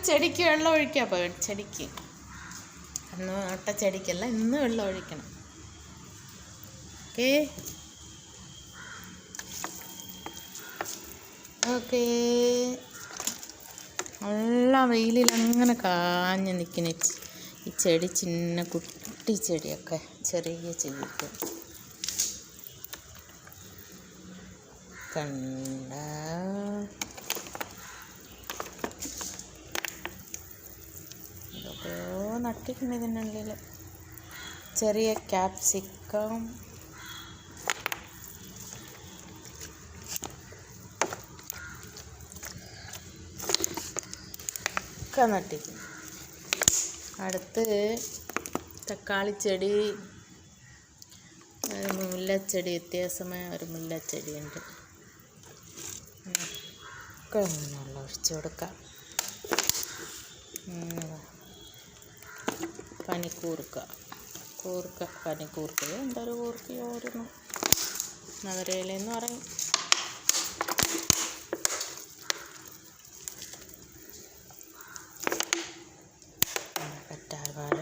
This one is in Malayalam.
ചെടിക്ക് വെള്ളം ഒഴിക്കാം. ചെടിക്ക് അന്ന് ചെടിക്കല്ല, ഇന്ന് വെള്ളം ഒഴിക്കണം. Okay okay. നല്ല വെയിലിൽ അങ്ങനെ കാഞ്ഞ് നിൽക്കുന്ന ഈ ചെടി, ചിന്ന കുട്ടി ചെടിയൊക്കെ, ചെറിയ ചെടിയൊക്കെ കണ്ട. ഇതൊക്കെയോ നട്ടിട്ടുണ്ട് ഇതിനുള്ളിൽ. ചെറിയ ക്യാപ്സിക്കം, ഒക്കെ നട്ടിട്ടുണ്ട്. അടുത്ത് തക്കാളിച്ചെടി, ഒരു മുല്ലച്ചെടി, വ്യത്യാസമായ ഒരു മുല്ലച്ചെടിയുണ്ട്. ഒക്കെ വെള്ളം ഒഴിച്ചു കൊടുക്കാം. പനിക്കൂർക്ക എന്തൊരു കൂർക്കയോരുന്നു, നവരയിലെന്ന് പറയും. കറ്റാർവാഴ,